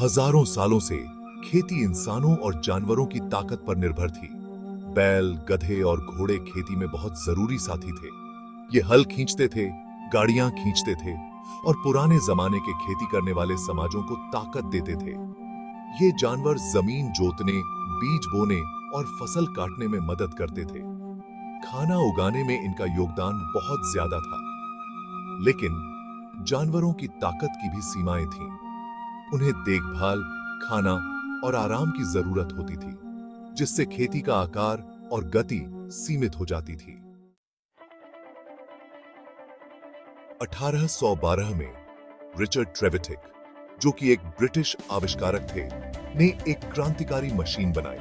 हजारों सालों से खेती इंसानों और जानवरों की ताकत पर निर्भर थी। बैल, गधे और घोड़े खेती में बहुत जरूरी साथी थे। ये हल खींचते थे, गाड़ियां खींचते थे और पुराने जमाने के खेती करने वाले समाजों को ताकत देते थे। ये जानवर जमीन जोतने, बीज बोने और फसल काटने में मदद करते थे। खाना उगाने में इनका योगदान बहुत ज्यादा था। लेकिन जानवरों की ताकत की भी सीमाएं थीं। उन्हें देखभाल, खाना और आराम की जरूरत होती थी, जिससे खेती का आकार और गति सीमित हो जाती थी। 1812 में रिचर्ड ट्रेविथिक, जो कि एक ब्रिटिश आविष्कारक थे, ने एक क्रांतिकारी मशीन बनाई,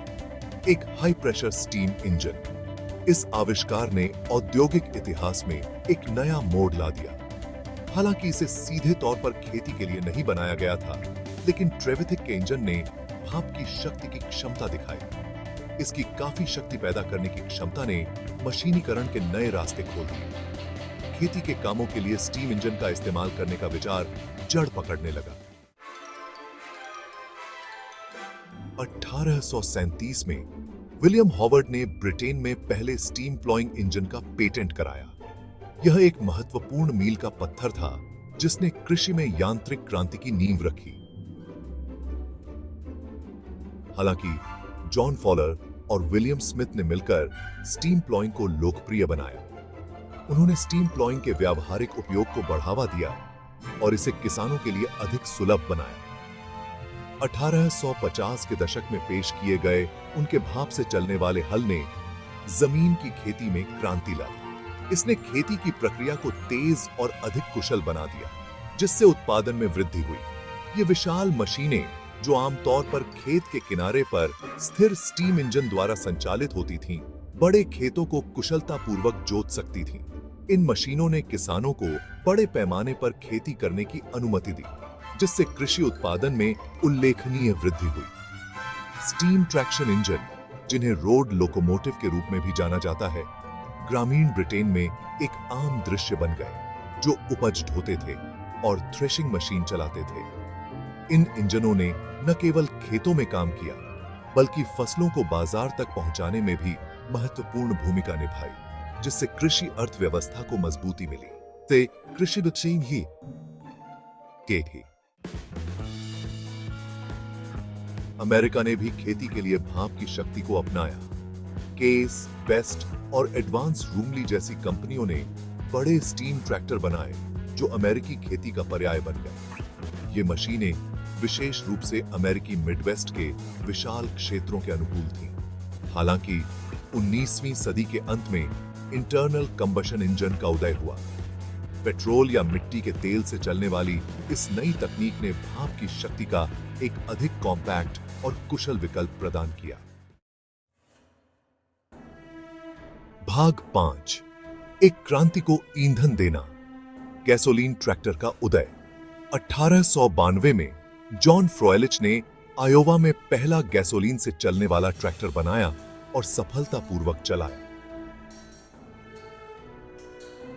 एक हाई प्रेशर स्टीम इंजन। इस आविष्कार ने औद्योगिक इतिहास में एक नया मोड़ ला दिया। हालांकि इसे सीधे तौर पर खेती के लिए नहीं बनाया गया था, लेकिन ट्रेविथिक के इंजन ने भाप की शक्ति की क्षमता दिखाई। इसकी काफी शक्ति पैदा करने की क्षमता ने मशीनीकरण के नए रास्ते खोल दिए। खेती के कामों के लिए स्टीम इंजन का इस्तेमाल करने का विचार जड़ पकड़ने लगा। 1837 में विलियम हॉवर्ड ने ब्रिटेन में पहले स्टीम प्लॉइंग इंजन का पेटेंट कराया। यह एक महत्वपूर्ण मील का पत्थर था, जिसने कृषि में यांत्रिक क्रांति की नींव रखी। हालांकि जॉन फॉलर और विलियम स्मिथ ने मिलकर स्टीम प्लॉइंग को लोकप्रिय बनाया। उन्होंने स्टीम प्लॉइंग के व्यावहारिक उपयोग को बढ़ावा दिया और इसे किसानों के लिए अधिक सुलभ बनाया। 1850 के दशक में पेश किए गए उनके भाप से चलने वाले हल ने जमीन की खेती में क्रांति लाई। इसने खेती की प्रक्रिया को तेज और अधिक कुशल बना दिया, जिससे उत्पादन में वृद्धि हुई। ये विशाल मशीनें, जो आमतौर पर खेत के किनारे पर स्थिर स्टीम इंजन द्वारा संचालित होती थीं, बड़े खेतों को कुशलतापूर्वक जोत सकती थीं। इन मशीनों ने किसानों को बड़े पैमाने पर खेती करने की अनुमति दी, जिससे कृषि उत्पादन में उल्लेखनीय वृद्धि हुई। स्टीम ट्रैक्शन इंजन, जिन्हें रोड लोकोमोटिव के रूप में भी जाना जाता है, ग्रामीण ब्रिटेन में एक आम दृश्य बन गए, जो उपज ढोते थे और थ्रेशिंग मशीन चलाते थे। इन इंजनों ने न केवल खेतों में काम किया, बल्कि फसलों को बाजार तक पहुंचाने में भी महत्वपूर्ण भूमिका निभाई, जिससे कृषि अर्थव्यवस्था को मजबूती मिली। ते कृषि विषय ही के थी। अमेरिका ने भी खेती के लिए भाप की शक्ति को अपनाया। केस, बेस्ट और एडवांस रूमली जैसी कंपनियों ने बड़े स्टीम ट्रैक्टर बनाए, जो अमेरिकी खेती का पर्याय बन गए। ये मशीनें विशेष रूप से अमेरिकी मिडवेस्ट के विशाल क्षेत्रों के अनुकूल थीं। हालांकि 19वीं सदी के अंत में इंटरनल कंबशन इंजन का उदय हुआ। पेट्रोल या मिट्टी के तेल से चलने वाली इस नई तकनीक ने भाप की शक्ति का एक अधिक कॉम्पैक्ट और कुशल विकल्प प्रदान किया। भाग 5, एक क्रांति को ईंधन देना। गैसोलीन ट्रैक्टर का उदय। 1892 में जॉन फ्रोएलिच ने आयोवा में पहला गैसोलीन से चलने वाला ट्रैक्टर बनाया और सफलतापूर्वक चलाया।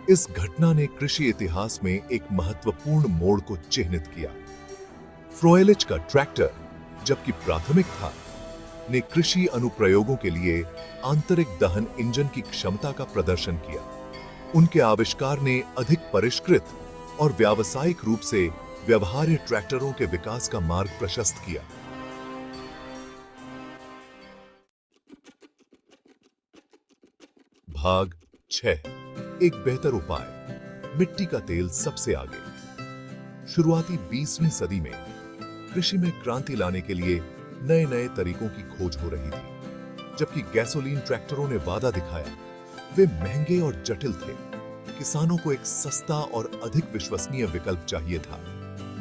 इस घटना ने कृषि इतिहास में एक महत्वपूर्ण मोड़ को चिह्नित किया। फ्रोएलिच का ट्रैक्टर, जबकि प्राथमिक था, ने कृषि अनुप्रयोगों के लिए आंतरिक दहन इंजन की क्षमता का प्रदर्शन किया। उनके आविष्कार ने अधिक परिष्कृत और व्यावसायिक रूप से व्यवहार्य ट्रैक्टरों के विकास का मार्ग प्रशस्त किया। भाग 6, एक बेहतर उपाय। मिट्टी का तेल सबसे आगे। शुरुआती 20वीं सदी में कृषि में क्रांति लाने के लिए नए नए तरीकों की खोज हो रही थी। जबकि गैसोलीन ट्रैक्टरों ने वादा दिखाया, वे महंगे और जटिल थे। किसानों को एक सस्ता और अधिक विश्वसनीय विकल्प चाहिए था।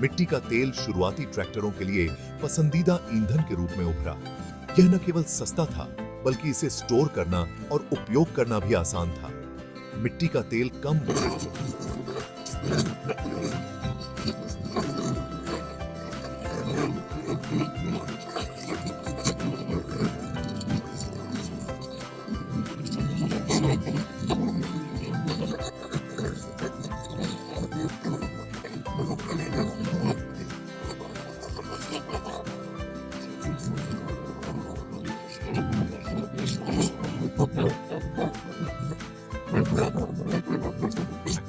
मिट्टी का तेल शुरुआती ट्रैक्टरों के लिए पसंदीदा ईंधन के रूप में उभरा। यह न केवल सस्ता था, बल्कि इसे स्टोर करना और उपयोग करना भी आसान था। मिट्टी का तेल कम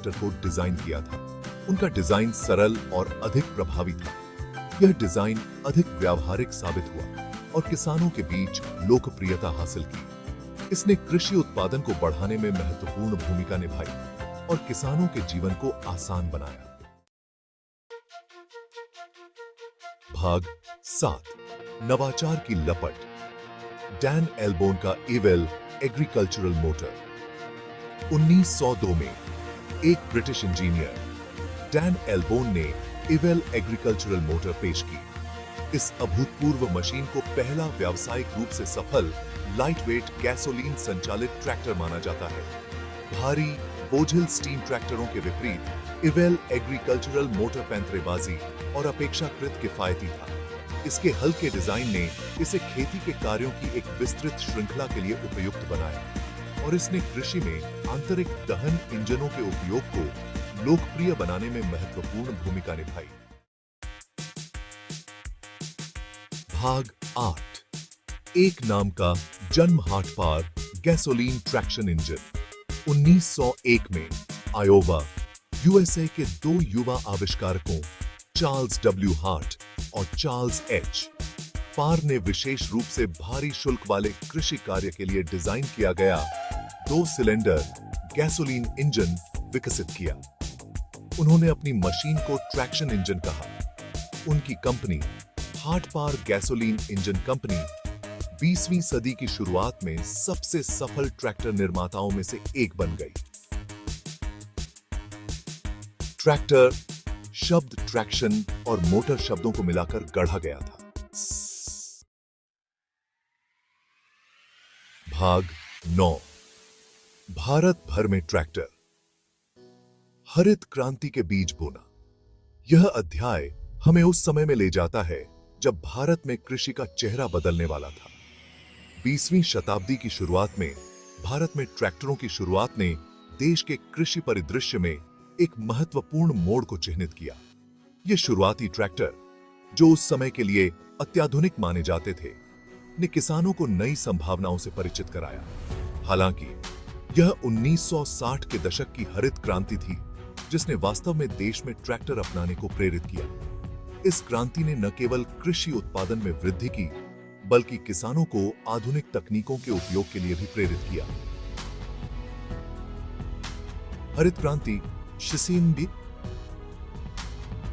ट्रैक्टर को डिजाइन किया था। उनका डिजाइन सरल और अधिक प्रभावी था। यह डिजाइन अधिक व्यावहारिक साबित हुआ और किसानों के बीच लोकप्रियता हासिल की। इसने कृषि उत्पादन को बढ़ाने में महत्वपूर्ण भूमिका निभाई और किसानों के जीवन को आसान बनाया। भाग 7, नवाचार की लपट। डैन एल्बोन का इवेल एग्रीकल्चरल मोटर। 1902 में एक ब्रिटिश इंजीनियर डैन एल्बोन ने इवेल एग्रीकल्चरल मोटर पेश की। इस अभूतपूर्व मशीन को पहला व्यावसायिक रूप से सफल लाइटवेट गैसोलीन संचालित ट्रैक्टर माना जाता है। भारी बोझिल स्टीम ट्रैक्टरों के विपरीत इवेल एग्रीकल्चरल मोटर पैंतरेबाजी और अपेक्षाकृत किफायती था। इसके हल्के डिजाइन ने इसे खेती के कार्यों की एक विस्तृत श्रृंखला के लिए उपयुक्त बनाया और इसने कृषि में आंतरिक दहन इंजनों के उपयोग को लोकप्रिय बनाने में महत्वपूर्ण भूमिका निभाई। भाग 8, एक नाम का जन्म हाट पार गैसोलीन ट्रैक्शन इंजन। 1901 में आयोवा, यूएसए के दो युवा आविष्कारकों चार्ल्स डब्ल्यू हार्ट और चार्ल्स एच पार ने विशेष रूप से भारी शुल्क वाले कृषि कार्य के लिए डिजाइन किया गया 2 सिलेंडर गैसोलीन इंजन विकसित किया। उन्होंने अपनी मशीन को ट्रैक्शन इंजन कहा। उनकी कंपनी हार्ट पार गैसोलीन इंजन कंपनी 20वीं सदी की शुरुआत में सबसे सफल ट्रैक्टर निर्माताओं में से एक बन गई। ट्रैक्टर शब्द ट्रैक्शन और मोटर शब्दों को मिलाकर गढ़ा गया था। भाग 9, भारत भर में ट्रैक्टर। हरित क्रांति के बीज बोना। यह अध्याय हमें उस समय में ले जाता है जब भारत में कृषि का चेहरा बदलने वाला था। 20वीं शताब्दी की शुरुआत में भारत में ट्रैक्टरों की शुरुआत ने देश के कृषि परिदृश्य में एक महत्वपूर्ण मोड़ को चिह्नित किया। ये शुरुआती ट्रैक्टर, जो उस समय के लिए अत्याधुनिक माने जाते थे, ने किसानों को नई संभावनाओं से परिचित कराया। हालांकि यह 1960 के दशक की हरित क्रांति थी जिसने वास्तव में देश में ट्रैक्टर अपनाने को प्रेरित किया। इस क्रांति ने न केवल कृषि उत्पादन में वृद्धि की, बल्कि किसानों को आधुनिक तकनीकों के उपयोग के लिए भी प्रेरित किया। हरित क्रांति शिसिम्बी,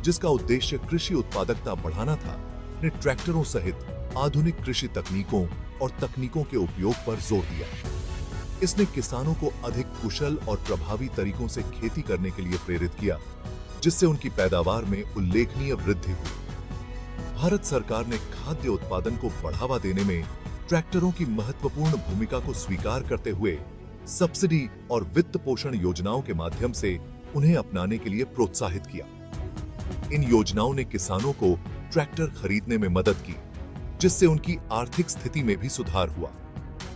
जिसका उद्देश्य कृषि उत्पादकता बढ़ाना था, ने ट्रैक्टरों सहित आधुनिक कृषि तकनीकों और तकनीकों के उपयोग पर जोर दिया। इसने किसानों को अधिक कुशल और प्रभावी तरीकों से खेती करने के लिए प्रेरित किया, जिससे उनकी पैदावार में उल्लेखनीय वृद्धि हुई। भारत सरकार ने खाद्य उत्पादन को बढ़ावा देने में ट्रैक्टरों की महत्वपूर्ण भूमिका को स्वीकार करते हुए सब्सिडी और वित्त पोषण योजनाओं के माध्यम से उन्हें अपनाने के लिए प्रोत्साहित किया। इन योजनाओं ने किसानों को ट्रैक्टर खरीदने में मदद की, जिससे उनकी आर्थिक स्थिति में भी सुधार हुआ।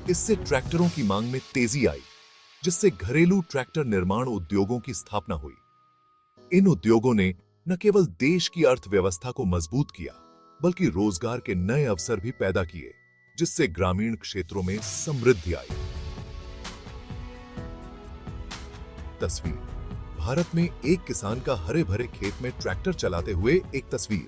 इससे ट्रैक्टरों की मांग में तेजी आई, जिससे घरेलू ट्रैक्टर निर्माण उद्योगों की स्थापना हुई। इन उद्योगों ने न केवल देश की अर्थव्यवस्था को मजबूत किया, बल्कि रोजगार के नए अवसर भी पैदा किए, जिससे ग्रामीण क्षेत्रों में समृद्धि आई। तस्वीर: भारत में एक किसान का हरे भरे खेत में ट्रैक्टर चलाते हुए एक तस्वीर।